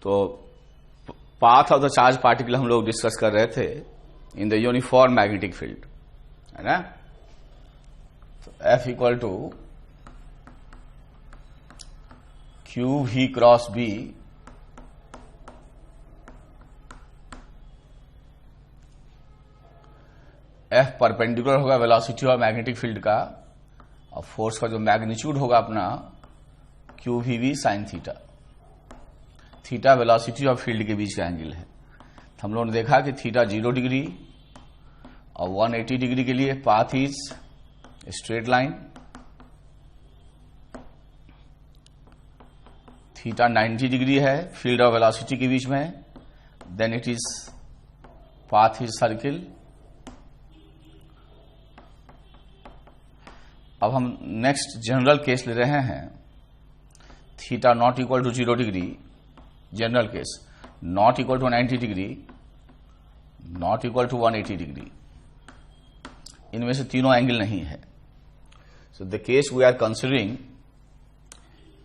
तो path of the charge particle हम लोग डिस्कस कर रहे थे in the uniform magnetic field, है ना। तो F equal to q v cross B F perpendicular होगा वेलोसिटी और मैग्नेटिक फील्ड का, और फोर्स का जो मैग्नीट्यूड होगा अपना q v B sine theta. Theta velocity और फील्ड के बीच का एंगल है। तो हम लोगों ने देखा कि थीटा 0 डिग्री और 180 डिग्री के लिए path is straight line, theta 90 degree है फील्ड और वेलोसिटी के बीच में, then it is path is circle. अब हम नेक्स्ट जनरल केस ले रहे हैं, theta not equal to 0 degree, general case, not equal to 90 degree, not equal to 180 degree. इनमें से तीनों एंगल नहीं है। So the case we are considering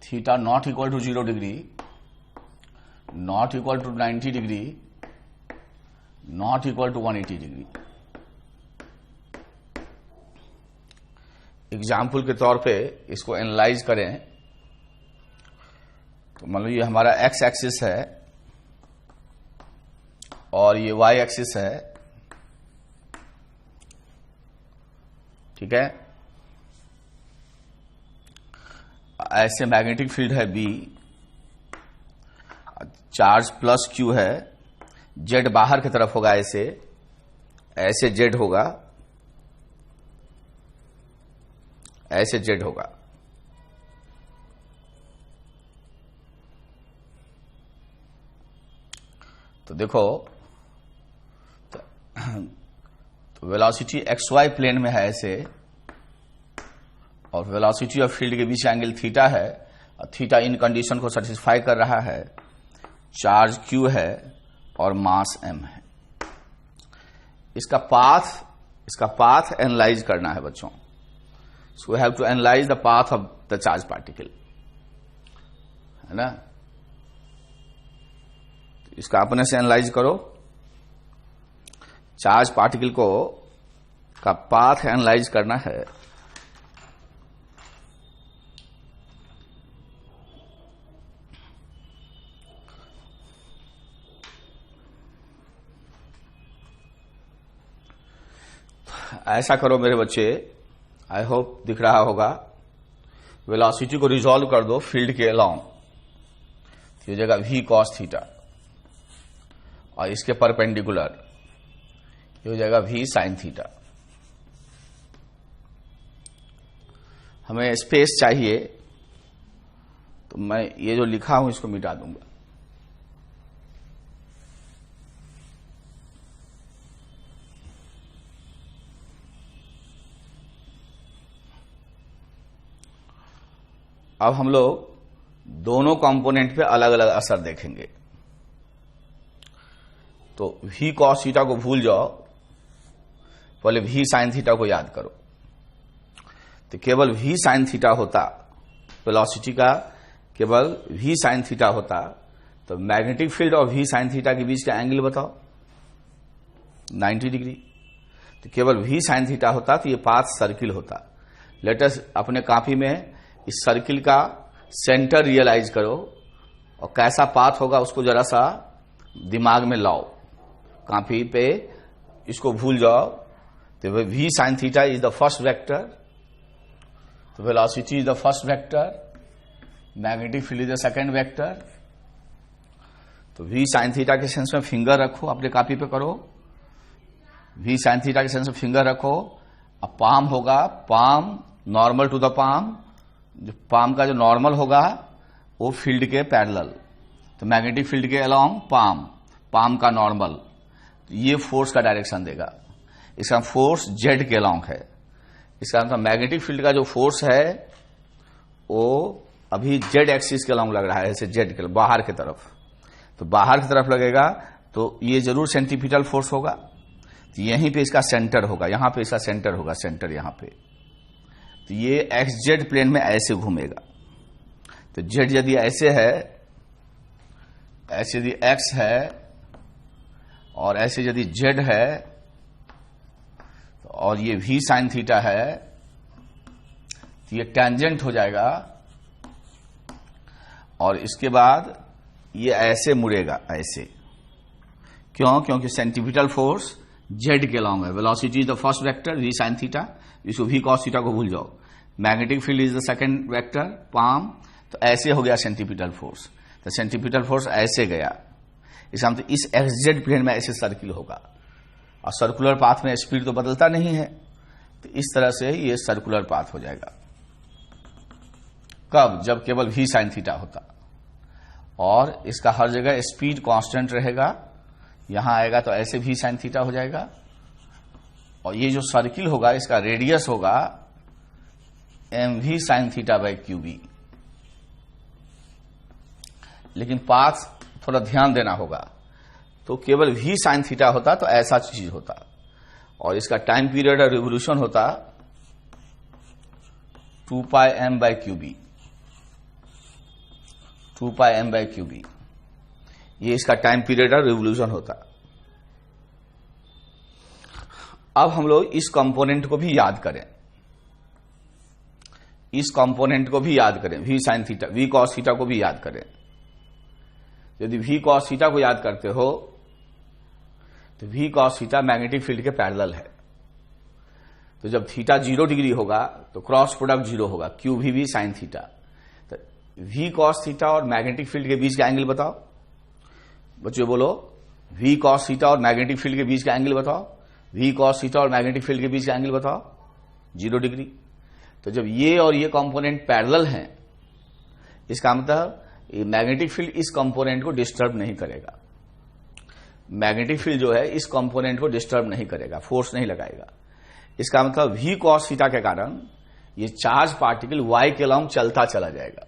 theta not equal to 0 degree, not equal to 90 degree, not equal to 180 degree. Example के तौर पे इसको analyse करें तो मान लो ये हमारा एक्स एक्सिस है और ये वाई एक्सिस है, ठीक है। ऐसे मैग्नेटिक फील्ड है बी, चार्ज प्लस क्यू है, जेड बाहर की तरफ होगा, ऐसे जेड होगा, ऐसे जेड होगा। तो देखो तो वेलोसिटी एक्स वाई प्लेन में है ऐसे, और वेलोसिटी और फील्ड के बीच एंगल थीटा है, और थीटा इन कंडीशन को सेटिस्फाई कर रहा है, चार्ज क्यू है और मास एम है। इसका पाथ एनालाइज करना है बच्चों। So we have to analyze the path of the charge particle, है ना। इसका अपने से एनालाइज करो, चार्ज पार्टिकल को का पाथ एनालाइज करना है। ऐसा करो मेरे बच्चे, आई होप दिख रहा होगा। वेलोसिटी को रिजॉल्व कर दो फील्ड के अलोंग, ये जगह v cos थीटा, और इसके परपेंडिकुलर ये जगह v sin थीटा। हमें स्पेस चाहिए, तो मैं ये जो लिखा हूं इसको मिटा दूंगा। अब हम लोग दोनों कंपोनेंट पे अलग अलग असर देखेंगे। तो v cos थीटा को भूल जाओ, पहले v sin थीटा को याद करो। तो केवल v sin थीटा होता, वेलोसिटी का केवल v sin थीटा होता, तो मैग्नेटिक फील्ड और v sin थीटा के बीच का एंगल बताओ, 90 डिग्री। तो केवल v sin थीटा होता तो ये पाथ सर्किल होता। लेट अस अपने कॉपी में इस सर्किल का सेंटर रियलाइज करो, और कैसा पाथ होगा उसको जरा सा दिमाग में लाओ, कॉपी पे इसको भूल जाओ। तो v sin theta is the first vector, तो velocity is the first vector, magnetic field is the second vector. तो v sin थीटा के सेंस में फिंगर रखो, अपने कॉपी पे करो, v sin थीटा के सेंस में फिंगर रखो। अब पाम होगा, palm normal to the palm, जो पाम का जो नॉर्मल होगा वो फील्ड के पैरेलल, तो मैग्नेटिक फील्ड के अलोंग पाम का नॉर्मल, तो ये फोर्स का डायरेक्शन देगा। इसका फोर्स जेड के अलोंग है। इसका मतलब मैग्नेटिक फील्ड का जो फोर्स है वो अभी जेड एक्सिस के अलोंग लग रहा है, ऐसे जेड के बाहर की तरफ। तो बाहर की तरफ लगेगा तो ये जरूर सेंट्रीपिटल फोर्स होगा, तो यहीं पे इसका सेंटर होगा, यहां पे इसका सेंटर होगा, सेंटर यहां पे। तो ये एक्स जेड प्लेन में ऐसे घूमेगा। तो जेड यदि ऐसे है ऐसे यदि x है और ऐसे यदि z है और ये v sin थीटा है तो ये टेंजेंट हो जाएगा और इसके बाद ये ऐसे मुड़ेगा, ऐसे। क्यों? क्योंकि सेंटीपिटल फोर्स z के अलॉन्ग है। Velocity is the first vector v sin theta, इसको v cos थीटा को भूल जाओ। Magnetic field is the second vector palm, तो ऐसे हो गया सेंटीपिटल फोर्स। तो सेंटीपिटल फोर्स ऐसे गया, इसका मतलब इस xz प्लेन में ऐसे सर्किल होगा और सर्कुलर पाथ में स्पीड तो बदलता नहीं है, तो इस तरह से ये सर्कुलर पाथ हो जाएगा। कब? जब केवल v sin थीटा होता और इसका हर जगह स्पीड कांस्टेंट रहेगा। यहां आएगा तो ऐसे v sin थीटा हो जाएगा और ये जो सर्किल होगा इसका रेडियस होगा mv sin theta by q B. लेकिन पाथ थोड़ा ध्यान देना होगा, तो केवल v sin थीटा होता तो ऐसा चीज होता और इसका टाइम पीरियड और रिवोल्यूशन होता 2 pi m by q B, 2 pi m by q B. ये इसका टाइम पीरियड और रिवोल्यूशन होता। अब हम लोग इस कंपोनेंट को भी याद करें, इस कंपोनेंट को भी याद करें, v sin theta, v cos theta को भी याद करें। यदि v cos थीटा को याद करते हो तो v cos theta magnetic field के पैरेलल है। तो जब थीटा 0 डिग्री होगा तो क्रॉस प्रोडक्ट 0 होगा, क्यू v sin थीटा। तो v cos थीटा और मैग्नेटिक फील्ड के बीच का एंगल बताओ बच्चों, बोलो। v cos थीटा और मैग्नेटिक फील्ड के बीच का एंगल बताओ, v cos थीटा और मैग्नेटिक फील्ड के बीच का एंगल बताओ, 0 डिग्री। तो जब ये और ये कंपोनेंट पैरेलल हैं, इसका मतलब मैग्नेटिक फील्ड इस कंपोनेंट को डिस्टर्ब नहीं करेगा। मैग्नेटिक फील्ड जो है इस कंपोनेंट को डिस्टर्ब नहीं करेगा, फोर्स नहीं लगाएगा। इसका मतलब v cos थीटा के कारण ये चार्ज पार्टिकल y के अलॉन्ग चलता चला जाएगा।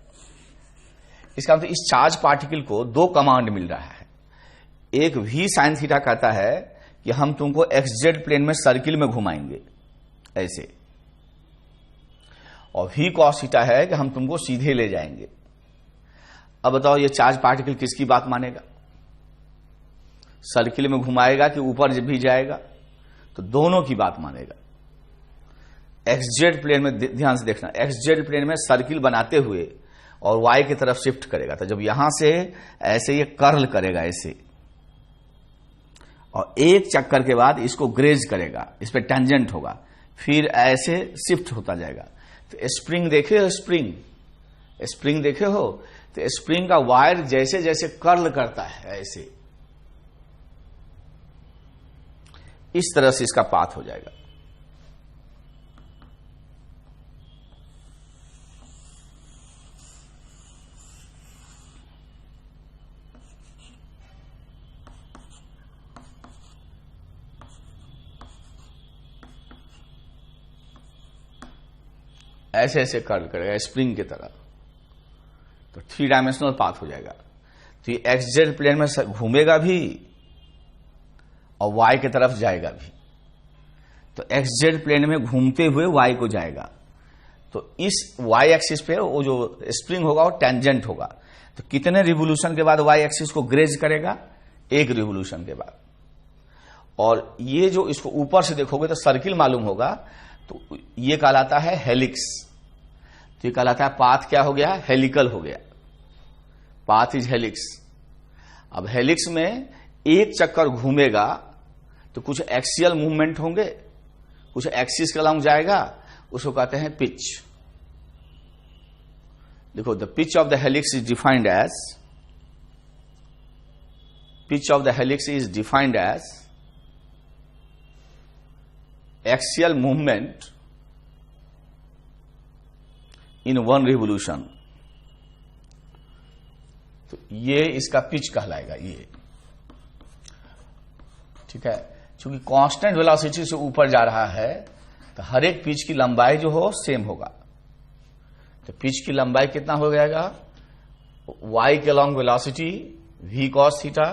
इसका मतलब इस चार्ज पार्टिकल को दो कमांड मिल रहा है। एक v sin थीटा कहता है कि हम तुमको xz प्लेन में सर्किल में घुमाएंगे ऐसे, और v cos थीटा है कि हम तुमको सीधे ले जाएंगे। अब बताओ ये चार्ज पार्टिकल किसकी बात मानेगा? सर्किल में घुमाएगा कि ऊपर भी जाएगा? तो दोनों की बात मानेगा। xz प्लेन में ध्यान से देखना, xz प्लेन में सर्किल बनाते हुए और y की तरफ शिफ्ट करेगा। तो जब यहां से ऐसे ये कर्ल करेगा ऐसे, और एक चक्कर के बाद इसको ग्रेज करेगा, इस पे टेंजेंट होगा, फिर ऐसे शिफ्ट होता जाएगा। तो स्प्रिंग देखे हो? स्प्रिंग देखे हो? तो स्प्रिंग का वायर जैसे जैसे कर्ल करता है ऐसे, इस तरह से इसका पाथ हो जाएगा। ऐसे ऐसे कर्ल करेगा स्प्रिंग की तरह, तो 3 डायमेंशनल पाथ हो जाएगा। तो ये xz प्लेन में घूमेगा भी और y की तरफ जाएगा भी। तो xz प्लेन में घूमते हुए y को जाएगा, तो इस y एक्सिस पे वो जो स्प्रिंग होगा वो टेंजेंट होगा। तो कितने रिवोल्यूशन के बाद y एक्सिस को ग्रेज करेगा? 1 रिवोल्यूशन के बाद। और ये जो इसको ऊपर से देखोगे तो सर्किल मालूम होगा, तो ये कहलाता है हेलिक्स। तो ये कहलाता है पाथ क्या हो गया? हेलिकल हो गया। Path is helix. अब हेलिक्स में एक चक्कर घूमेगा तो कुछ एक्सियल मूवमेंट होंगे, कुछ एक्सिस के अलॉन्ग जाएगा, उसको कहते हैं पिच। देखो, the pitch of the helix is defined as axial movement in 1 revolution. तो ये इसका पिच कहलाएगा ये, ठीक है। क्योंकि कांस्टेंट वेलोसिटी से ऊपर जा रहा है तो हर एक पिच की लंबाई जो हो सेम होगा। तो पिच की लंबाई कितना हो जाएगा? y के along velocity v cos theta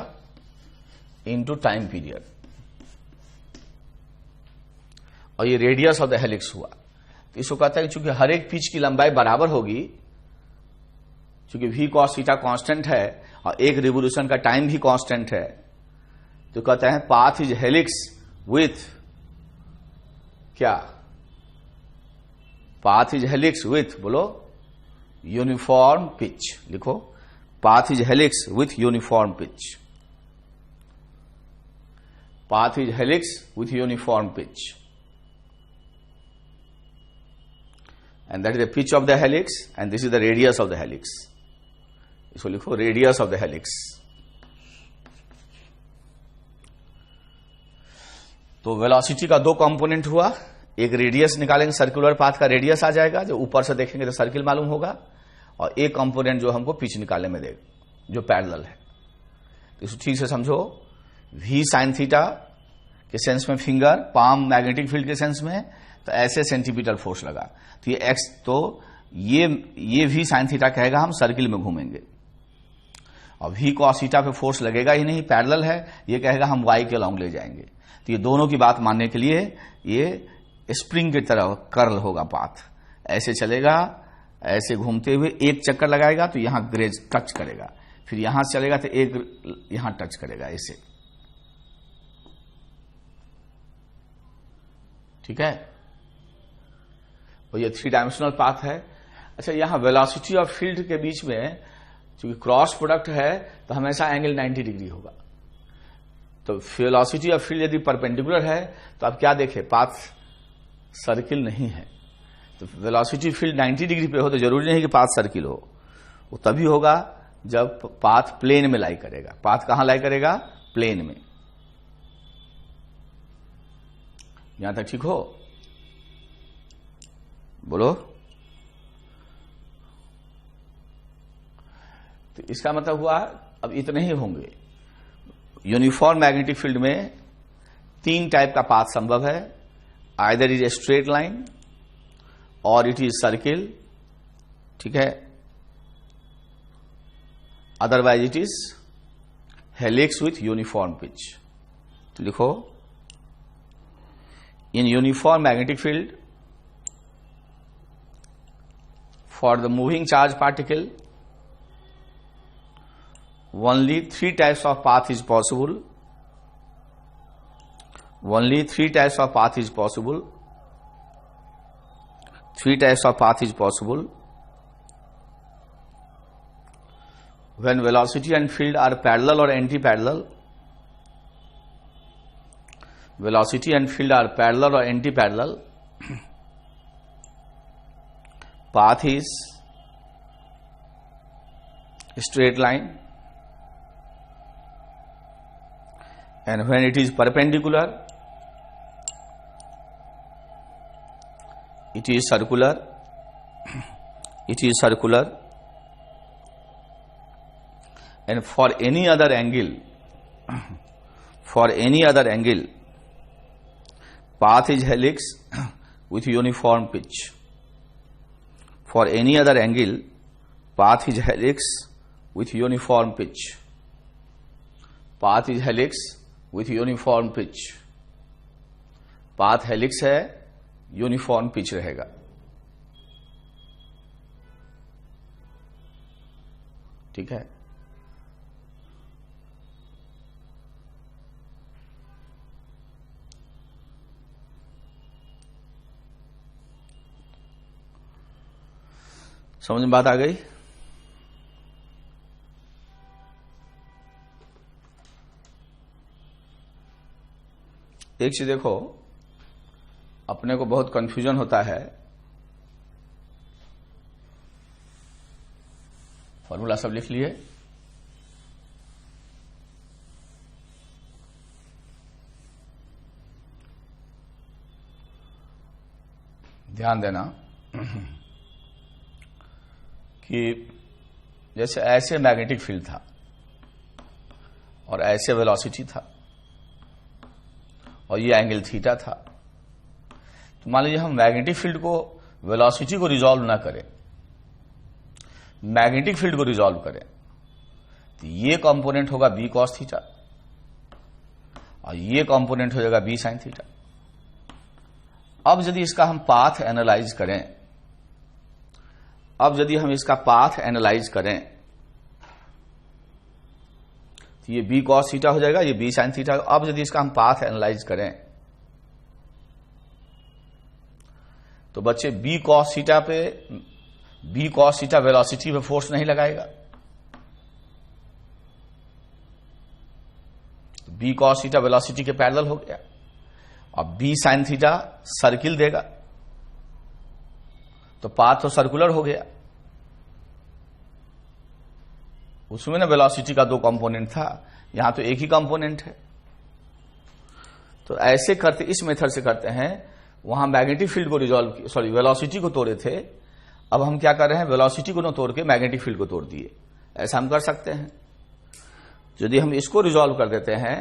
into time period, और ये रेडियस ऑफ द हेलिक्स हुआ। तो इसको कहता है कि चूंकि हर एक पिच की लंबाई बराबर होगी, चूंकि v cos थीटा कांस्टेंट है और एक रिवोल्यूशन का टाइम भी कांस्टेंट है, तो कहते हैं पाथ इज हेलिक्स विथ क्या, पाथ इज हेलिक्स विथ, बोलो, यूनिफॉर्म पिच। लिखो, path is helix with uniform pitch, path is helix with uniform pitch, and that is the pitch of the helix and this is the radius of the helix. इसको लिखो, radius of the helix। तो velocity का दो component हुआ, एक radius निकालेंगे, circular path का radius आ जाएगा, जो ऊपर से देखेंगे तो सर्किल मालूम होगा, और एक कंपोनेंट जो हमको पिच निकालने में देगा जो पैरेलल है। तो इसको ठीक से समझो, v sin थीटा के सेंस में फिंगर, पाम मैग्नेटिक फील्ड के सेंस में, तो ऐसे सेंटीमीटर फोर्स लगा, तो ये एक्स, तो ये भी साइन थीटा कहेगा हम सर्किल में घूमेंगे, और भी कॉस थीटा पे फोर्स लगेगा ही नहीं, पैरेलल है, ये कहेगा हम वाई के अलोंग ले जाएंगे। तो ये दोनों की बात मानने के लिए ये स्प्रिंग की तरह कर्ल होगा पाथ, ऐसे चलेगा, ऐसे घूमते हुए एक चक्कर लगाएगा तो यहां ग्रेज टच करेगा, फिर यहां से चलेगा तो एक यहां टच करेगा, ऐसे, ठीक है। और ये 3 डायमेंशनल पाथ है। अच्छा, यहां वेलोसिटी और फील्ड के बीच में क्योंकि क्रॉस प्रोडक्ट है तो हमेशा एंगल 90 डिग्री होगा। तो वेलोसिटी और फील्ड यदि परपेंडिकुलर है तो आप क्या देखें, पाथ सर्किल नहीं है, तो वेलोसिटी फील्ड 90 डिग्री पे हो तो जरूरी नहीं कि पाथ सर्किल हो, वो तभी होगा जब पाथ प्लेन में लाई करेगा। पाथ कहां लाई करेगा, प्लेन में। यहां तक ठीक हो, बोलो। तो इसका मतलब हुआ अब इतने ही होंगे। यूनिफॉर्म मैग्नेटिक फील्ड में 3 टाइप का पाथ संभव है, either is a straight line और इट इज सर्किल, ठीक है, otherwise it is helix with uniform pitch. तो लिखो, in uniform magnetic field for the moving charge particle only 3 types of path is possible, only 3 types of path is possible, 3 types of path is possible when velocity and field are parallel or anti-parallel, velocity and field are parallel or anti-parallel, path is straight line, and when it is perpendicular it is circular, it is circular, and for any other angle, for any other angle path is helix with uniform pitch, for any other angle path is helix with uniform pitch, path is helix with uniform pitch, path helix है, uniform pitch रहेगा। ठीक है, समझ में बात आ गई। एक चीज देखो, अपने को बहुत कंफ्यूजन होता है, फॉर्मूला सब लिख लिए, ध्यान देना कि जैसे ऐसे मैग्नेटिक फील्ड था और ऐसे वेलोसिटी था और ये एंगल थीटा था, तो मान लीजिए हम मैग्नेटिक फील्ड को, वेलोसिटी को रिजॉल्व ना करें, मैग्नेटिक फील्ड को रिजॉल्व करें, तो ये कंपोनेंट होगा बी कॉस थीटा और ये कंपोनेंट हो जाएगा बी साइन थीटा। अब यदि इसका हम पाथ एनालाइज करें, अब यदि हम इसका पाथ एनालाइज करें तो ये बी कॉस थीटा हो जाएगा, ये बी साइन थीटा। अब यदि इसका हम पाथ एनालाइज करें तो बच्चे बी कॉस थीटा पे, बी कॉस थीटा वेलोसिटी पे फोर्स नहीं लगाएगा, बी कॉस थीटा वेलोसिटी के पैरेलल हो गया। अब बी साइन थीटा सर्किल देगा तो पाथ तो सर्कुलर हो गया। उसमें ना वेलोसिटी का 2 कंपोनेंट था, यहां तो एक ही कंपोनेंट है। तो ऐसे करते, इस मेथड से करते हैं। वहां मैग्नेटिक फील्ड को रिजॉल्व, सॉरी वेलोसिटी को तोड़े थे, अब हम क्या कर रहे हैं, वेलोसिटी को न तोड़ के मैग्नेटिक फील्ड को तोड़ दिए। ऐसा हम कर सकते हैं। यदि हम इसको रिजॉल्व कर देते हैं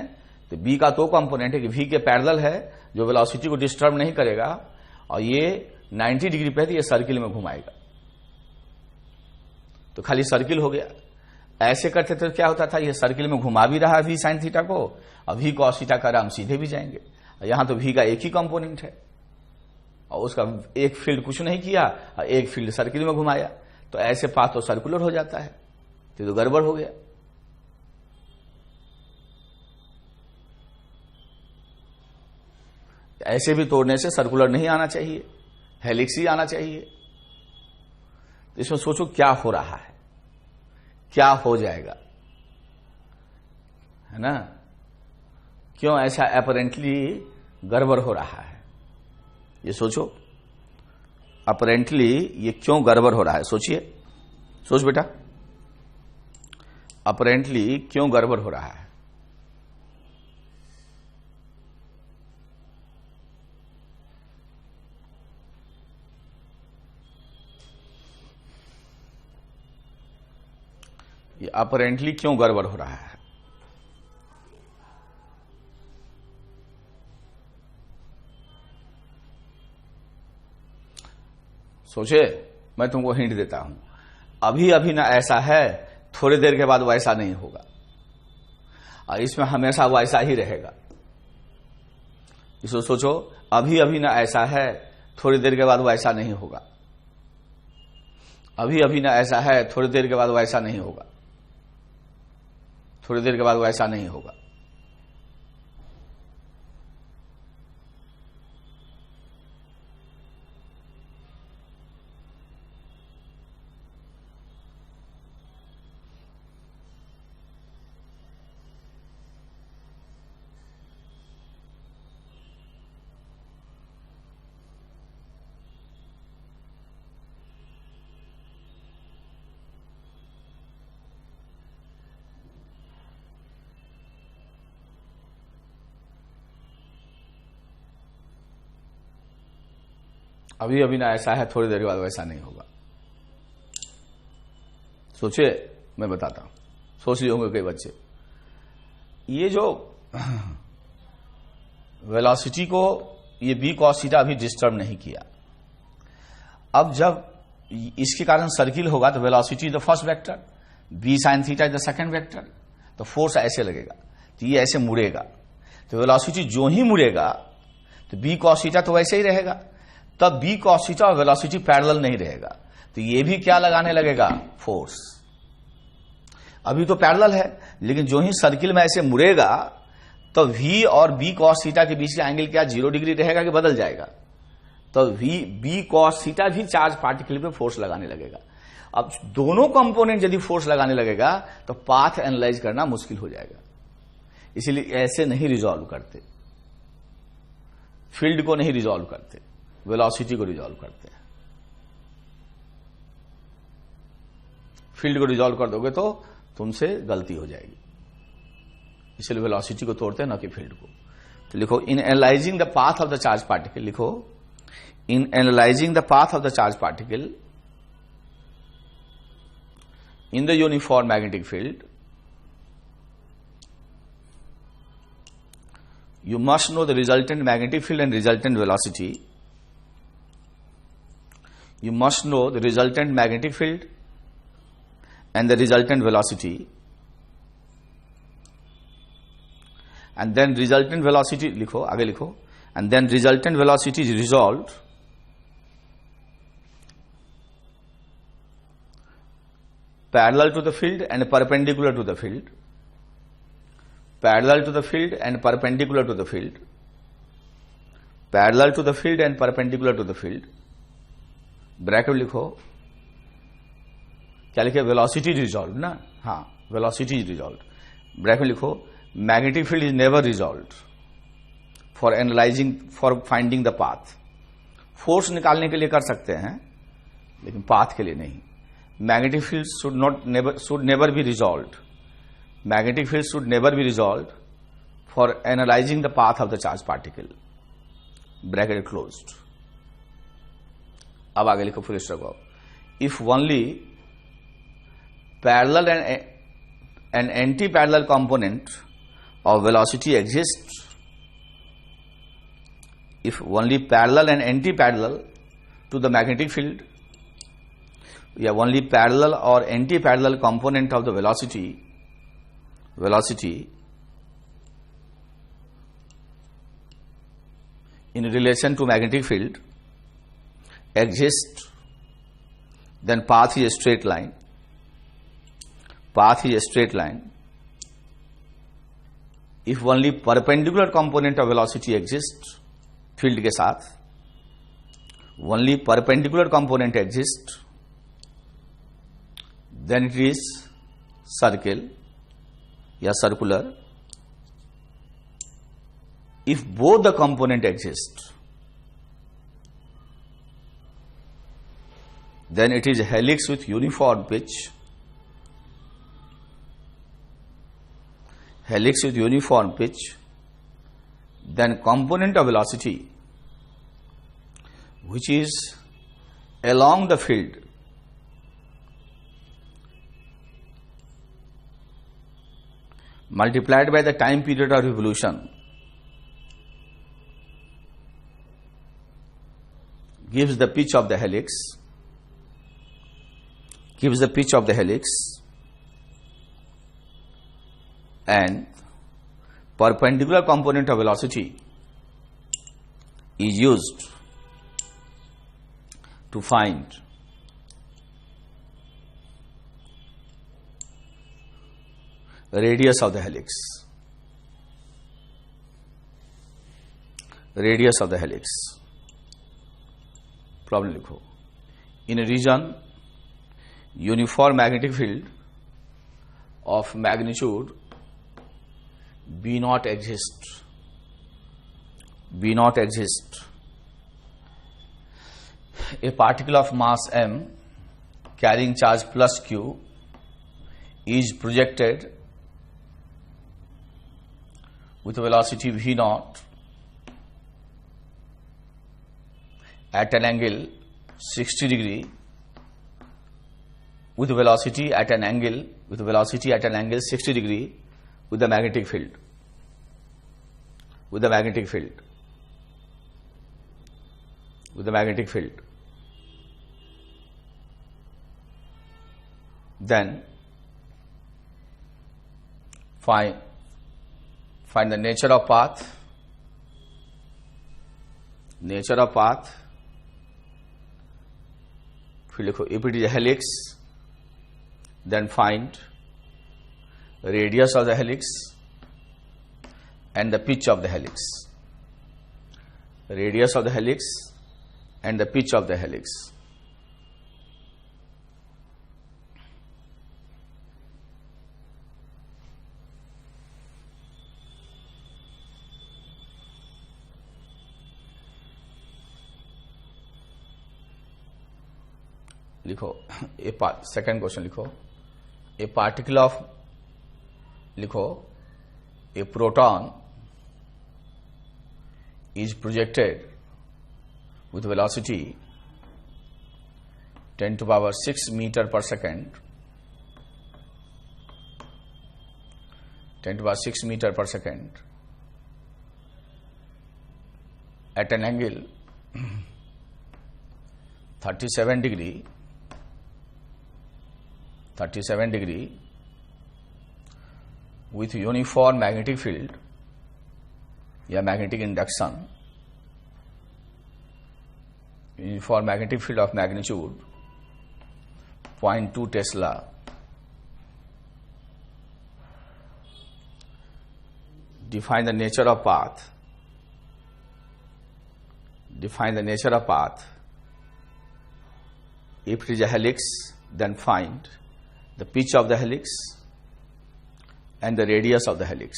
तो बी का 2 कंपोनेंट है कि वी के पैरेलल है जो वेलोसिटी को डिस्टर्ब नहीं करेगा, और ये 90 डिग्री पे है तो ये सर्किल में घुमाएगा, तो खाली सर्किल हो गया। ऐसे करते तो क्या होता था, ये सर्किल में घुमा भी रहा वी साइन थीटा को, और वी कॉस थीटा का हम सीधे भी जाएंगे। यहां तो वी का एक ही कंपोनेंट है और उसका एक फील्ड कुछ नहीं किया और एक फील्ड सर्किल में घुमाया, तो ऐसे पाथ तो सर्कुलर हो जाता है, तो गड़बड़ हो गया। ऐसे भी तोड़ने से सर्कुलर नहीं आना चाहिए, हेलिक्स ही आना चाहिए। तो इसमें सोचो क्या हो रहा है, क्या हो जाएगा, है ना? क्यों ऐसा अपरेंटली गड़बड़ हो रहा है, ये सोचो। अपरेंटली ये क्यों गड़बड़ हो रहा है, सोचिए, सोच बेटा, अपरेंटली क्यों गड़बड़ हो रहा है? ये अपरेंटली क्यों गड़बड़ हो रहा है? सोचे, मैं तुमको हिंट देता हूं। अभी अभी ना ऐसा है, थोड़ी देर के बाद वैसा नहीं होगा, और इसमें हमेशा वैसा ही रहेगा। इसको सोचो, अभी अभी ना ऐसा है, थोड़ी देर के बाद वैसा नहीं होगा। अभी अभी ना ऐसा है, थोड़ी देर के बाद वैसा नहीं होगा। थोड़ी देर के बाद वैसा नहीं होगा। अभी अभी ना ऐसा है, थोड़ी देर के बाद वैसा नहीं होगा। सोचिए, मैं बताता हूं, सोच लिए होंगे कई बच्चे। ये जो वेलोसिटी को ये बी कॉस थीटा अभी डिस्टर्ब नहीं किया, अब जब इसके कारण सर्किल होगा तो velocity is the first vector, B sine theta is the second vector, तो फोर्स ऐसे लगेगा, तो ये ऐसे मुड़ेगा, तो वेलोसिटी जो ही मुड़ेगा तो बी कॉस थीटा तो वैसे ही रहेगा। तब बी कॉस थीटा और वेलोसिटी पैरेलल नहीं रहेगा, तो ये भी क्या लगाने लगेगा, फोर्स। अभी तो पैरेलल है, लेकिन जो ही सर्किल में ऐसे मुड़ेगा तो वी और बी कॉस थीटा के बीच का एंगल क्या 0 डिग्री रहेगा कि बदल जाएगा? तो बी कॉस थीटा भी चार्ज पार्टिकल पे फोर्स लगाने लगेगा। अब दोनों कंपोनेंट यदि फोर्स लगाने लगेगा तो पाथ एनालाइज करना मुश्किल हो जाएगा। इसीलिए ऐसे नहीं रिजॉल्व करते, फील्ड को नहीं रिजॉल्व करते, वेलोसिटी को रिजॉल्व करते हैं। फील्ड को रिजॉल्व कर दोगे तो तुमसे गलती हो जाएगी, इसलिए वेलोसिटी को तोड़ते हैं, ना कि फील्ड को। तो लिखो, in analyzing the path of the charge particle, लिखो, in analyzing the path of the charge particle in the uniform magnetic field, you must know the resultant magnetic field and resultant velocity. You must know the resultant magnetic field and the resultant velocity, and then resultant velocity लिखो, आगे लिखो, and then resultant velocity is resolved parallel to the field and perpendicular to the field. parallel to the field and perpendicular to the field, parallel to the field and perpendicular to the field, bracket लिखो, क्या लिखे, velocity is resolve ना, हाँ velocity is resolve, bracket लिखो, magnetic field is never resolve for analysing, for finding the path. Force निकालने के लिए कर सकते हैं लेकिन पाथ के लिए नहीं। Magnetic field should never be resolve, magnetic field should never be resolve for analysing the path of the charge particle, bracket closed. अब आगे लिखो full stop. If only parallel and anti parallel component of velocity exist, if only parallel and anti-parallel to the magnetic field, only parallel or anti-parallel component of the velocity in relation to magnetic field exists, then path is a straight line, path is a straight line. If only perpendicular component of velocity exists, field के साथ only perpendicular component exist, then it is circle या circular. If both the component exist, then it is helix with uniform pitch, helix with uniform pitch, then component of velocity which is along the field multiplied by the time period of revolution gives the pitch of the helix, and perpendicular component of velocity is used to find radius of the helix, radius of the helix। Problem लिखो, in a region uniform magnetic field of magnitude B naught exists, a particle of mass m carrying charge plus q is projected with velocity v naught at an angle 60 degree, with velocity at an angle 60 degree with the magnetic field, then find the nature of path, फिर लिखो if it is a helix, then find radius of the helix and the pitch of the helix, radius of the helix and the pitch of the helix। लिखो second question लिखो, ए particle of, लिखो a proton is projected with velocity 10 to the power 6 meter per second, 10 to the power 6 meter per second at an angle 37 degree with uniform magnetic field या magnetic induction, uniform magnetic field of magnitude 0.2 Tesla, define the nature of path. Define the nature of path. If it is a helix, then find the pitch of the helix and the radius of the helix.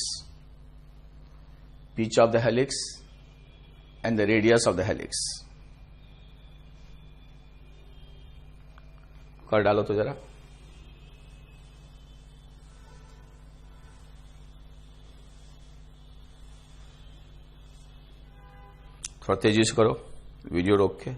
Pitch of the helix and the radius of the helix. कर डालो तो जरा. थोड़ा तेजी से करो, video रोक के.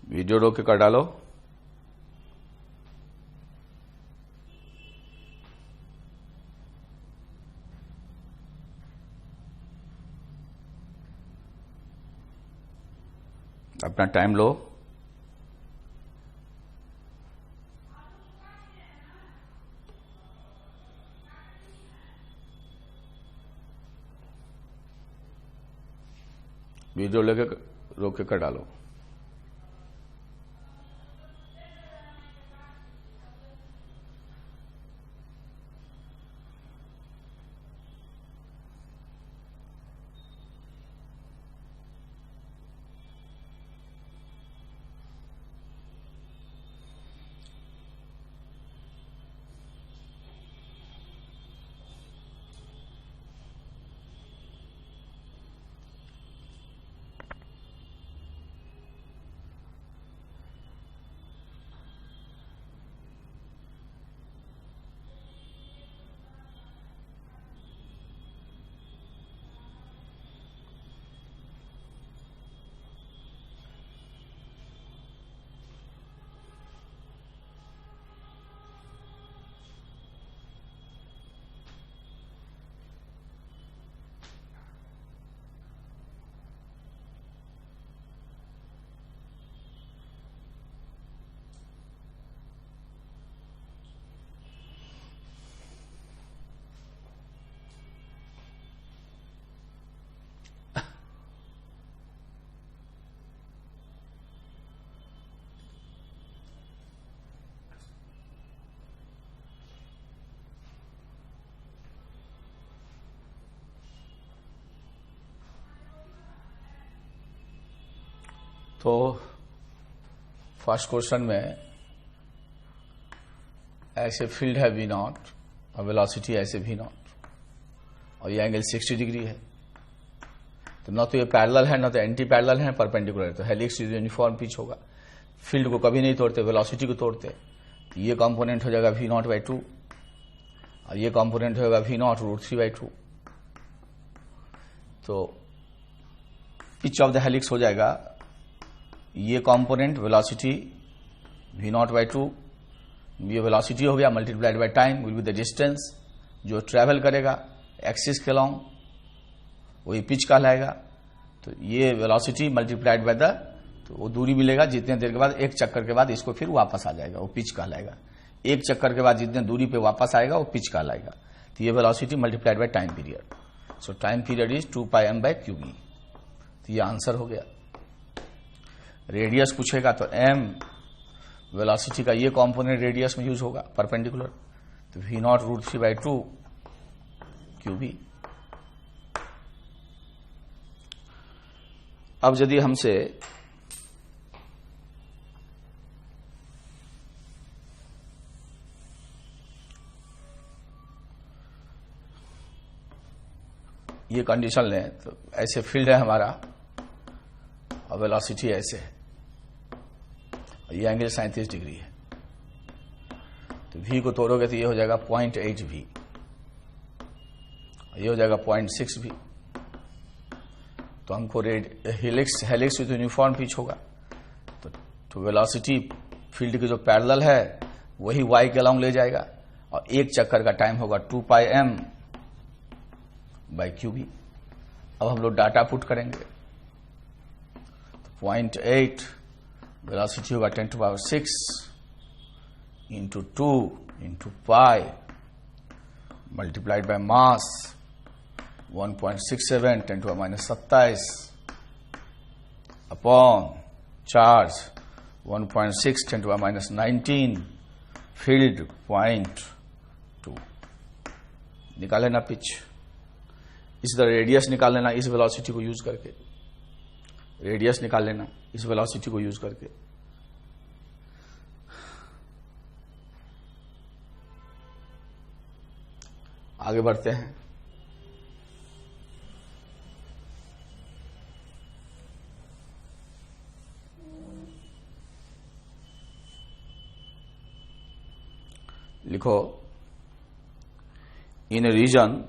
वीडियो रोक के कर डालो. अपना टाइम लो. वीडियो लेके रोक के कर डालो. तो फर्स्ट क्वेश्चन में ऐसे फील्ड है V नॉट और वेलोसिटी ऐसे V नॉट और ये एंगल 60 डिग्री है. तो न तो ये पैरेलल है न तो एंटी पैरेलल है, परपेंडिकुलर है. तो हेलिक्स यूनिफॉर्म पिच होगा. फील्ड को कभी नहीं तोड़ते, वेलोसिटी को तोड़ते. तो ये कंपोनेंट हो जाएगा V नॉट बाई 2 और ये कंपोनेंट होगा V नॉट √3/2. तो पिच ऑफ द हेलिक्स हो जाएगा ये component velocity V not by 2, ये वेलोसिटी हो गया multiplied by time will be the distance जो ट्रेवल करेगा एक्सिस के लॉन्ग, वही पिच कहलाएगा. तो ये वेलोसिटी मल्टीप्लाइड बाय द, तो वो दूरी मिलेगा जितने देर के बाद, एक चक्कर के बाद इसको फिर वापस आ जाएगा, वो पिच कहलाएगा. एक चक्कर के बाद जितने दूरी पे वापस आएगा वो पिच कहलाएगा. तो ये velocity multiplied by time period. So time period is 2πm/qb. तो ये आंसर हो गया. रेडियस पूछेगा तो m वेलोसिटी का ये कंपोनेंट रेडियस में यूज होगा परपेंडिकुलर. तो V नॉट √3/2 qb. अब यदि हमसे ये कंडीशन लें तो ऐसे फील्ड है हमारा और वेलोसिटी ऐसे है, ये एंगल 37 डिग्री है। तो v को तोड़ोगे तो ये हो जाएगा 0.8 v, ये हो जाएगा 0.6 v। तो हमको हेलिक्स विथ यूनिफॉर्म पिच होगा, तो वेलोसिटी फील्ड की जो पैरेलल है वही y के अलोंग ले जाएगा और एक चक्कर का टाइम होगा 2πm/qb। अब हम लोग डाटा पुट करेंगे, तो 0.8 वेलोसिटी होगा 10⁶ into 2 into pi multiplied by mass 1.67 10⁻⁻27 upon charge 1.6 10⁻⁻19 field 0.2। निकाल लेना पिच, इस तरह रेडियस निकाल लेना इस वेलोसिटी को यूज करके, रेडियस निकाल लेना इस वेलोसिटी को यूज करके। आगे बढ़ते हैं। लिखो, in region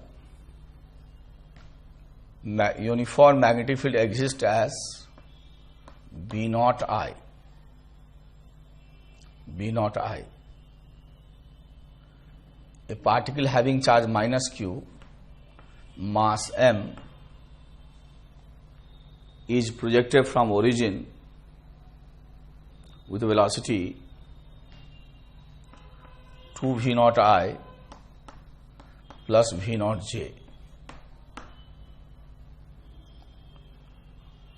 uniform magnetic field exist as B0I, B0I. A particle having charge -q, mass m, is projected from origin with velocity 2v0I plus v0j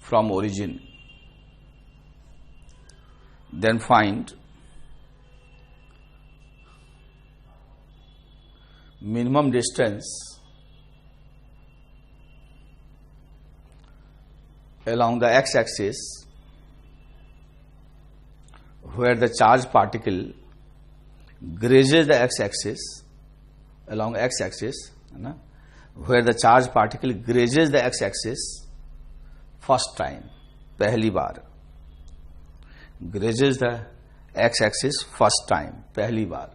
from origin. Then find minimum distance along the x-axis where the charged particle grazes the x-axis, along x-axis, where the charged particle grazes the x-axis first time, पहली बार, grazes the x-axis first time, पहली बार।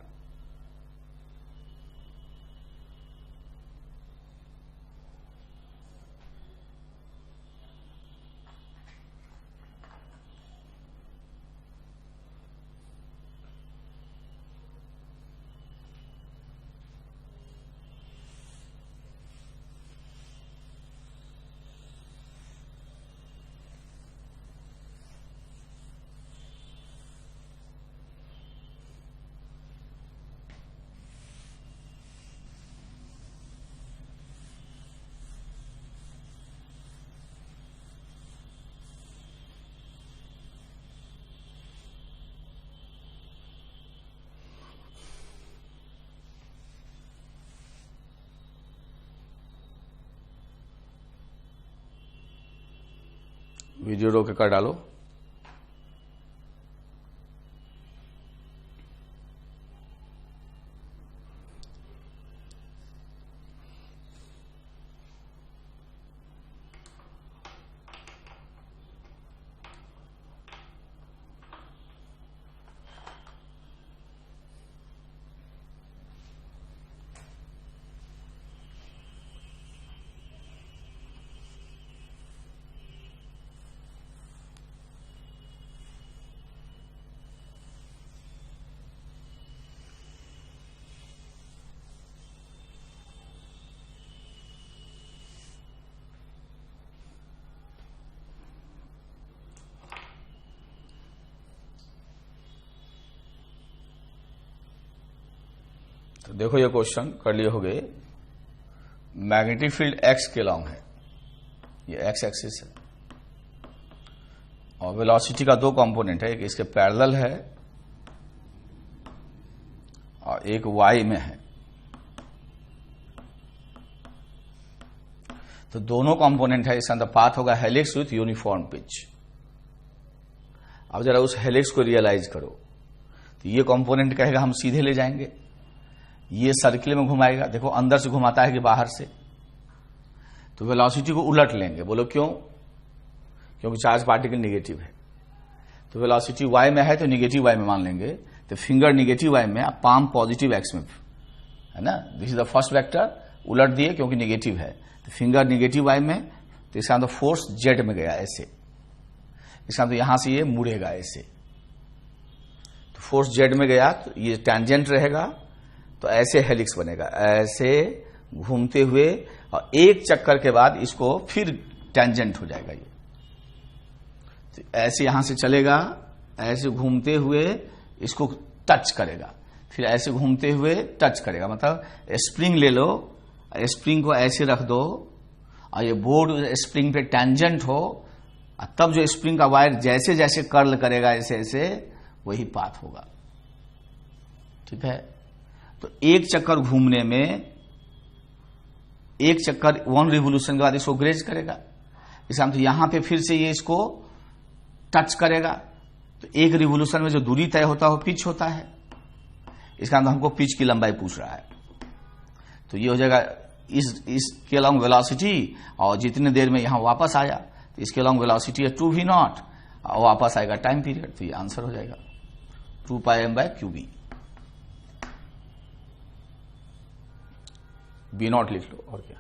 Video रोक कर डालो। तो देखो ये question कर लिए होगे, मैग्नेटिक फील्ड एक्स के लॉन्ग है, ये एक्स एक्सिस है और वेलोसिटी का दो कंपोनेंट है, एक इसके पैरेलल है और एक वाई में है। तो दोनों कंपोनेंट है, इसका अंदर पाथ होगा हेलिक्स विथ यूनिफॉर्म पिच। अब जरा उस हेलिक्स को रियलाइज करो, तो ये कंपोनेंट कहेगा हम सीधे ले जाएंगे, ये सर्किल में घुमाएगा, देखो अंदर से घुमाता है कि बाहर से, तो वेलोसिटी को उलट लेंगे। बोलो क्यों? क्योंकि चार्ज पार्टिकल निगेटिव है। तो वेलोसिटी y में है तो निगेटिव y में मान लेंगे। तो फिंगर निगेटिव y में, पाम पॉजिटिव x में, है ना। This is the first vector, उलट दिए क्योंकि निगेटिव है। तो फिंगर निगेटिव y में, तो इसका मतलब फोर्स z में गया ऐसे। इसका मतलब यहां से ये मुड़ेगा ऐसे। तो फोर्स z में गया तो ये टैंजेंट रहेगा, तो ऐसे हेलिक्स बनेगा, ऐसे घूमते हुए, और एक चक्कर के बाद इसको फिर टैंजेंट हो जाएगा ये। तो ऐसे यहां से चलेगा, ऐसे घूमते हुए इसको टच करेगा, फिर ऐसे घूमते हुए टच करेगा। मतलब स्प्रिंग ले लो, स्प्रिंग को ऐसे रख दो और ये बोर्ड स्प्रिंग पे टैंजेंट हो, तब जो स्प्रिंग का वायर जैसे जैसे कर्ल करेगा ऐसे ऐसे, वही पाथ होगा। ठीक है। तो एक चक्कर घूमने में, एक चक्कर 1 रिवोल्यूशन के बाद इसको ग्रेज करेगा। इसका मतलब यहां पे फिर से ये इसको टच करेगा। तो एक रिवोल्यूशन में जो दूरी तय होता है वो पिच होता है। इसका मतलब हमको पिच की लंबाई पूछ रहा है। तो ये हो जाएगा इसके अलॉन्ग वेलोसिटी, और जितने देर में यहां वापस आया तो इसके अलॉन्ग वेलोसिटी है 2v0, और वापस आएगा टाइम पीरियड। तो ये आंसर हो जाएगा 2πm/qb। b0 लिख लो, और क्या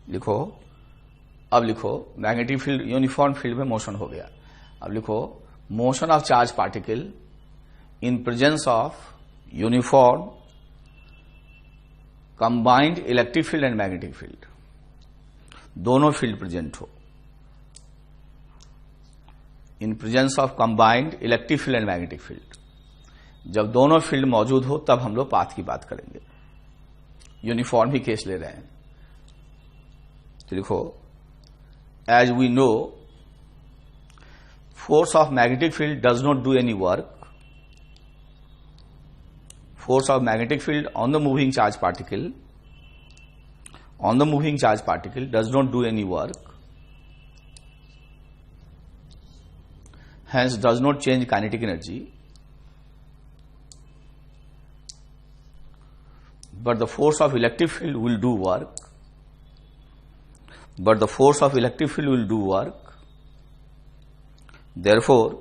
लिखो। अब लिखो मैग्नेटिक फील्ड, यूनिफॉर्म फील्ड में मोशन हो गया। अब लिखो motion of charge particle in presence of uniform combined electric field and magnetic field. दोनों फील्ड प्रेजेंट हो। In presence of combined electric field and magnetic field, जब दोनों फील्ड मौजूद हो तब हम लोग पाथ की बात करेंगे। यूनिफॉर्म ही केस ले रहे हैं। तो लिखो as we know force of magnetic field does not do any work. Force of magnetic field on the moving charge particle does not do any work, hence does not change kinetic energy, but the force of electric field will do work. Therefore,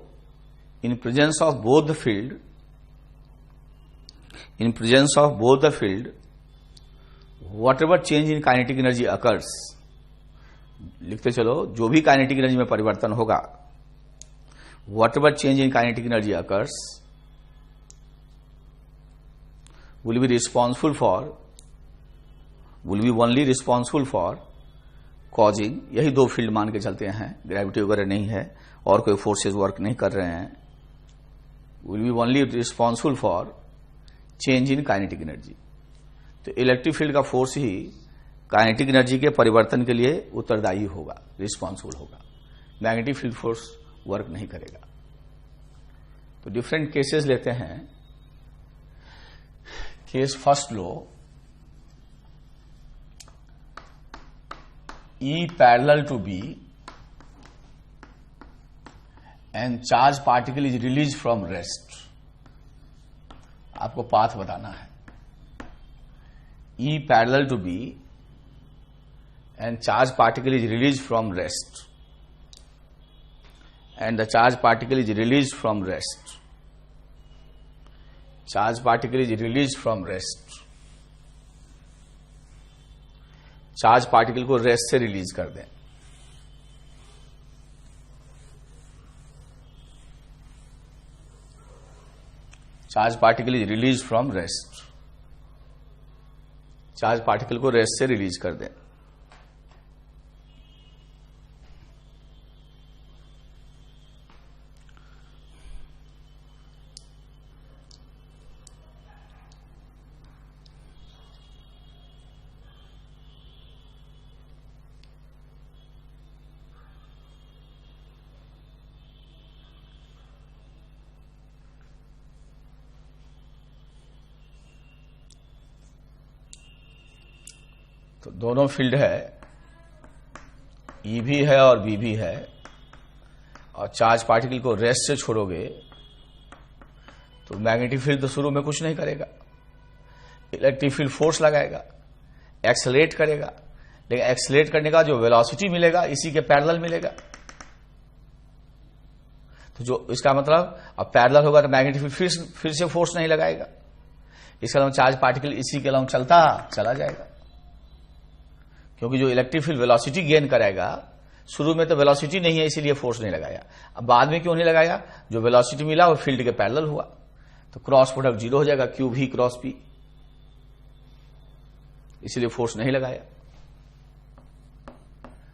in presence of both the field, whatever change in kinetic energy occurs, लिखते चलो, जो भी kinetic energy में परिवर्तन होगा, whatever change in kinetic energy occurs will be only responsible for causing, यही दो field मान के चलते हैं, ग्रेविटी वगैरह नहीं है और कोई फोर्सेस वर्क नहीं कर रहे हैं, will be only responsible for change in kinetic energy। तो इलेक्ट्रिक फील्ड का फोर्स ही काइनेटिक एनर्जी के परिवर्तन के लिए उत्तरदायी होगा, रिस्पॉन्सिबल होगा। मैग्नेटिक फील्ड फोर्स वर्क नहीं करेगा। तो डिफरेंट केसेस लेते हैं। Case first low, E parallel to B and charge particle is released from rest। आपको पाथ बताना है। E parallel to B and charge particle is released from rest, and the charge particle is released from rest, charge particle is released from rest। Charge particle को rest से release कर दें। Charge particle is release from rest, charge particle को rest से release कर दें। तो दोनों फील्ड है, ई भी है और बी भी है, और चार्ज पार्टिकल को रेस्ट से छोड़ोगे तो मैग्नेटिक फील्ड तो शुरू में कुछ नहीं करेगा, इलेक्ट्रिक फील्ड फोर्स लगाएगा, एक्सेलरेट करेगा, लेकिन एक्सेलरेट करने का जो वेलोसिटी मिलेगा इसी के पैरेलल मिलेगा। तो जो इसका मतलब अब पैरेलल होगा तो मैग्नेटिक फील्ड फिर से फोर्स नहीं लगाएगा, इसका मतलब चार्ज पार्टिकल इसी के अलावा चला जाएगा, क्योंकि जो इलेक्ट्रिक फील्ड वेलोसिटी गेन करेगा, शुरू में तो वेलोसिटी नहीं है इसीलिए फोर्स नहीं लगाया। अब बाद में क्यों नहीं लगाया? जो वेलोसिटी मिला वो फील्ड के पैरेलल हुआ, तो क्रॉस प्रोडक्ट 0 हो जाएगा, क्यू भी क्रॉस पी, इसीलिए फोर्स नहीं लगाया।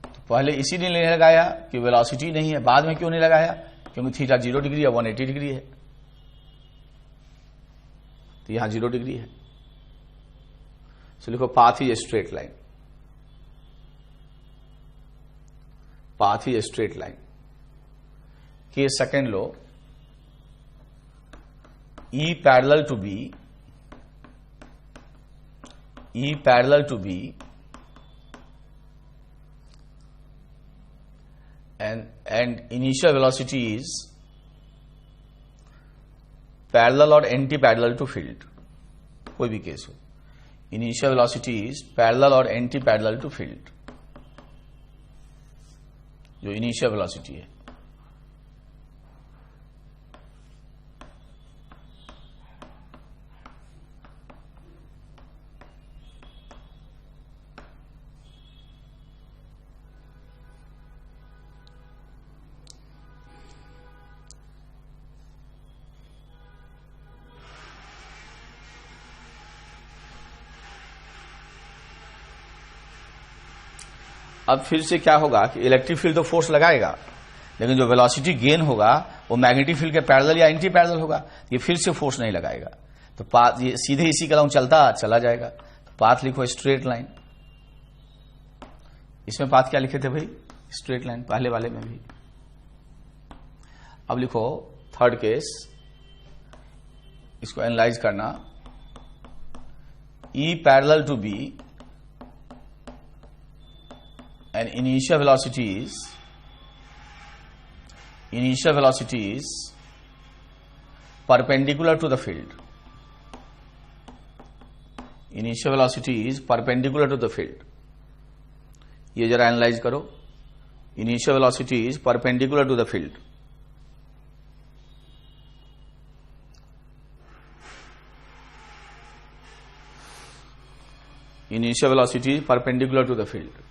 तो पहले इसीलिए नहीं लगाया कि वेलोसिटी नहीं है, बाद में क्यों नहीं लगाया? क्योंकि थीटा 0 डिग्री है, 180 डिग्री है, तो यहां 0 डिग्री है। तो लिखो path is a straight line, path is a straight line. के सेकेंड लो, E parallel to B, E parallel to B, and initial velocity is parallel or anti-parallel to field, कोई भी केस हो, initial velocity is parallel or anti-parallel to field, जो initial velocity है। अब फिर से क्या होगा कि इलेक्ट्रिक फील्ड तो फोर्स लगाएगा, लेकिन जो वेलोसिटी गेन होगा वो मैग्नेटिक फील्ड के पैरेलल या एंटी पैरेलल होगा, ये फिर से फोर्स नहीं लगाएगा। तो पाथ ये सीधे इसी के अलावा चला जाएगा। तो पाथ लिखो स्ट्रेट लाइन। इसमें पाथ क्या लिखे थे भाई? स्ट्रेट लाइन, पहले वाले में भी। अब लिखो थर्ड केस, इसको एनालाइज करना। E parallel to B and initial velocity is perpendicular to the field. Initial velocity is perpendicular to the field. ये जरा एनालाइज करो। Initial velocity is perpendicular to the field. Initial velocity is perpendicular to the field.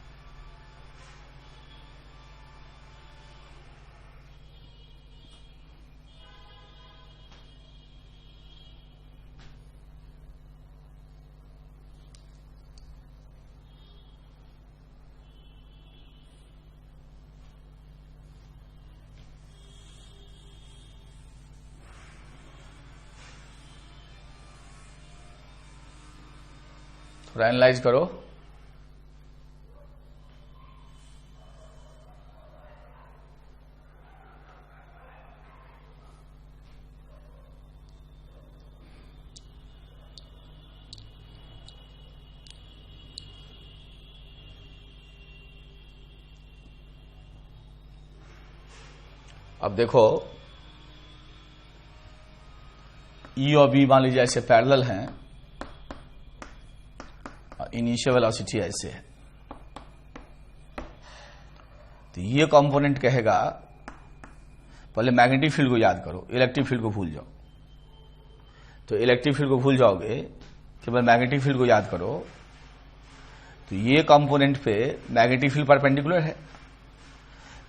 थोड़ा analyse करो। अब देखो E और B मान लीजिए ऐसे पैरेलल हैं, इनिशियल वेलोसिटी ऐसे है, तो ये कंपोनेंट कहेगा पहले मैग्नेटिक फील्ड को याद करो, इलेक्ट्रिक फील्ड को भूल जाओ। तो इलेक्ट्रिक फील्ड को भूल जाओगे, केवल मैग्नेटिक फील्ड को याद करो। तो ये कंपोनेंट पे मैग्नेटिक फील्ड परपेंडिकुलर है,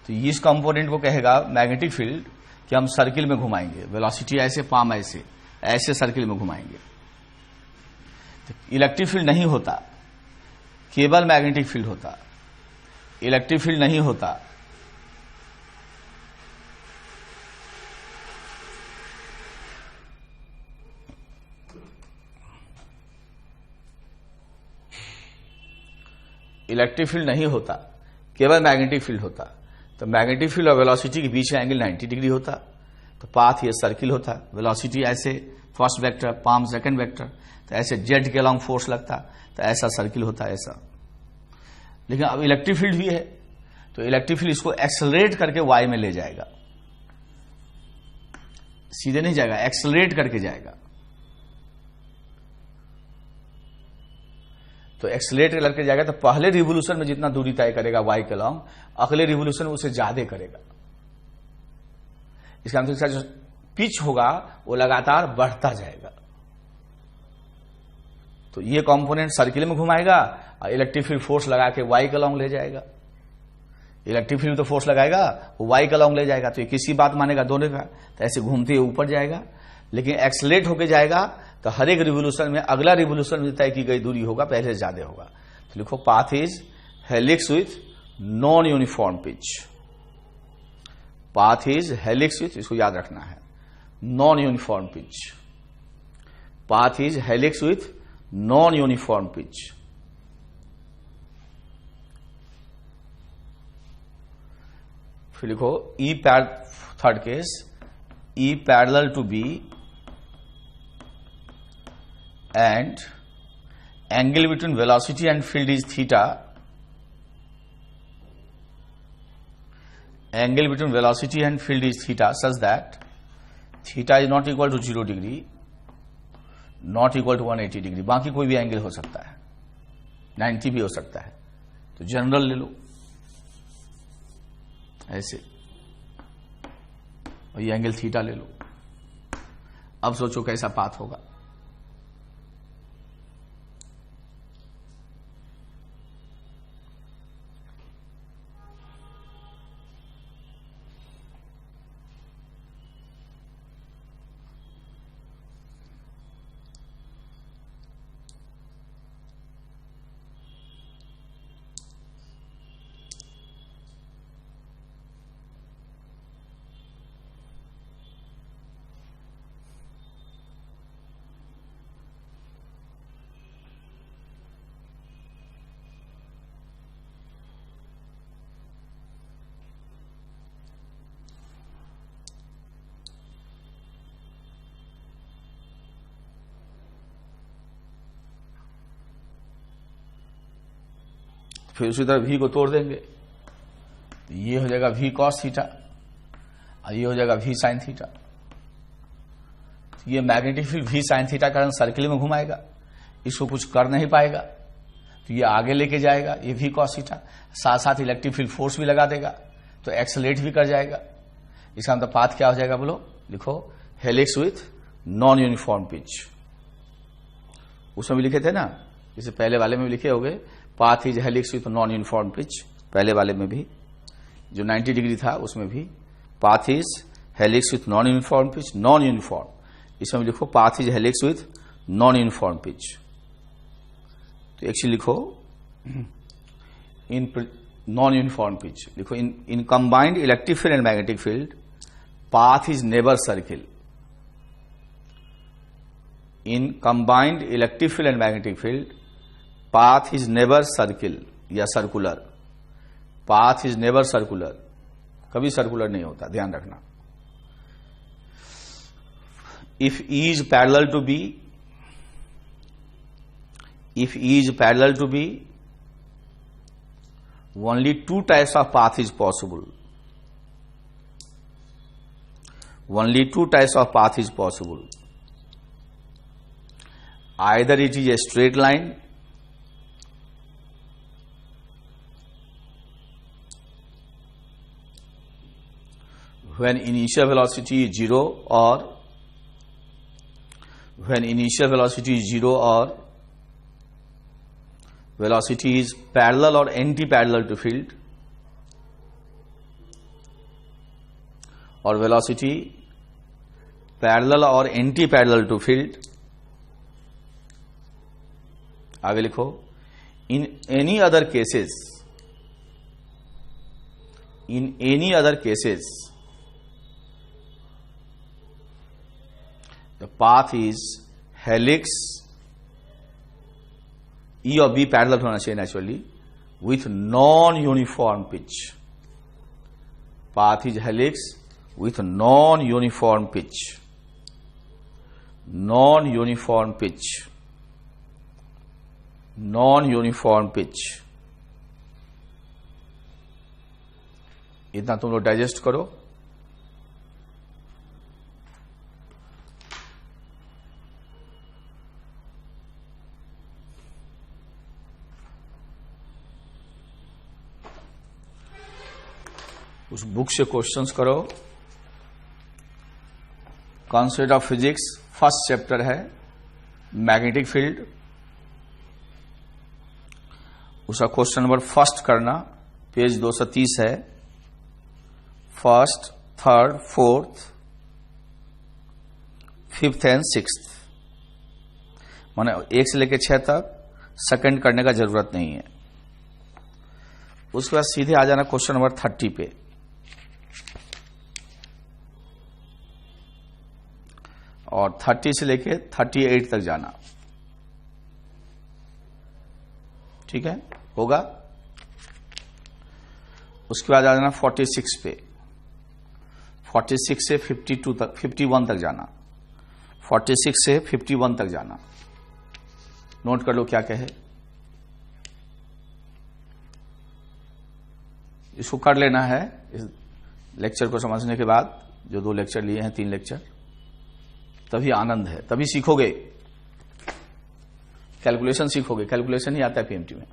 तो इस कंपोनेंट को कहेगा मैग्नेटिक फील्ड कि हम सर्किल में घुमाएंगे, वेलोसिटी ऐसे, पाम ऐसे सर्किल में घुमाएंगे। तो इलेक्ट्रिक फील्ड नहीं होता, केवल मैग्नेटिक फील्ड होता, इलेक्ट्रिक फील्ड नहीं होता। इलेक्ट्रिक फील्ड नहीं होता, केवल मैग्नेटिक फील्ड होता। तो मैग्नेटिक फील्ड और वेलोसिटी के बीच का एंगल 90 डिग्री होता। तो पाथ ये सर्किल होता, वेलोसिटी ऐसे first vector, palm second vector, तो ऐसे जेड के अलोंग फोर्स लगता, तो ऐसा सर्किल होता ऐसा। लेकिन अब इलेक्ट्रिक फील्ड भी है, तो इलेक्ट्रिक फील्ड इसको एक्सेलरेट करके वाई में ले जाएगा, सीधे नहीं जाएगा, एक्सेलरेट करके जाएगा। तो एक्सेलरेटर लड़के जाएगा तो पहले रिवोल्यूशन में जितना दूरी तय करेगा वाई के लॉन्ग, अगले रिवोल्यूशन में उसे ज्यादा करेगा। इसका मतलब इसका जो पिच होगा वो लगातार बढ़ता जाएगा। तो ये कंपोनेंट सर्किल में घुमाएगा और इलेक्ट्रिक फील्ड फोर्स लगा के वाई के लॉन्ग ले जाएगा। इलेक्ट्रिक फील्ड तो फोर्स लगाएगा, वो वाई का लॉन्ग ले जाएगा, तो ये किसी बात मानेगा दोनों का, तो ऐसे घूमते हुए ऊपर जाएगा। लेकिन एक्सलेट होके जाएगा तो हर एक रिवोल्यूशन में अगला रिवोल्यूशन में तय की गई दूरी होगा पहले से ज्यादा होगा। तो लिखो path is helix with non uniform pitch. Path is helix with, इसको याद रखना है, non uniform pitch. Path is helix with non uniform pitch. फिर लिखो E third case, E parallel to B and angle between velocity and field is theta. Angle between velocity and field is theta such that theta is not equal to 0 degree, not equal to 180 degree. बाकी कोई भी angle हो सकता है, 90 भी हो सकता है, तो जनरल ले लो ऐसे, और ये एंगल थीटा ले लो। अब सोचो कैसा पाथ होगा। फिर उसी तरह v को तोड़ देंगे, ये हो जाएगा v cos थीटा और ये हो जाएगा v sin थीटा। ये magnetic field v sin theta कारण सर्किल में घुमाएगा, इसको कुछ कर नहीं पाएगा, तो ये आगे लेके जाएगा, ये v cos थीटा, साथ साथ इलेक्ट्रिक फील्ड फोर्स भी लगा देगा, तो एक्सेलरेट भी कर जाएगा। इसका मतलब पाथ क्या हो जाएगा बोलो, लिखो helix with non uniform pitch. उसमें भी लिखे थे ना, जैसे पहले वाले में भी लिखे होंगे, path is helix with non uniform pitch. पहले वाले में भी जो 90 डिग्री था उसमें भी path is helix with non uniform pitch, non uniform. इसमें लिखो path is helix with non uniform pitch. तो एक्चुअली लिखो इन नॉन यूनिफॉर्म पिच, लिखो in combined electric field and magnetic field path is never circle. In combined electric field and magnetic field path is never circle या circular. Path is never circular, कभी circular नहीं होता, ध्यान रखना। If E is parallel to B, if E is parallel to B, only two types of path is possible. Only two types of path is possible. Either it is a straight line when initial velocity is 0, or when initial velocity is 0 or velocity is parallel or anti-parallel to field, or velocity parallel or anti-parallel to field। आगे लिखो in any other cases, in any other cases the path is helix, E और B parallel होना चाहिए naturally, with non-uniform pitch। Path is helix with non-uniform pitch, non-uniform pitch, non-uniform pitch। इतना तुम लोग digest करो। उस बुक से questions करो। Concept of physics first chapter है मैग्नेटिक फील्ड, उसका क्वेश्चन नंबर फर्स्ट करना, पेज 230 है। First, third, fourth, fifth and sixth, माने 1 से लेकर 6 तक सेकंड करने का जरूरत नहीं है। उसके बाद सीधे आ जाना क्वेश्चन नंबर 30 पे। और 30 से लेके 38 तक जाना, ठीक है, होगा। उसके बाद आ जाना 46 पे, 46 से 52 तक, 51 तक जाना, 46 से 51 तक जाना। नोट कर लो क्या कहे, इसको कर लेना है इस लेक्चर को समझने के बाद। जो 2 लेक्चर लिए हैं, 3 लेक्चर, तभी आनंद है, तभी सीखोगे, कैलकुलेशन सीखोगे। कैलकुलेशन ही आता है पीएमटी में।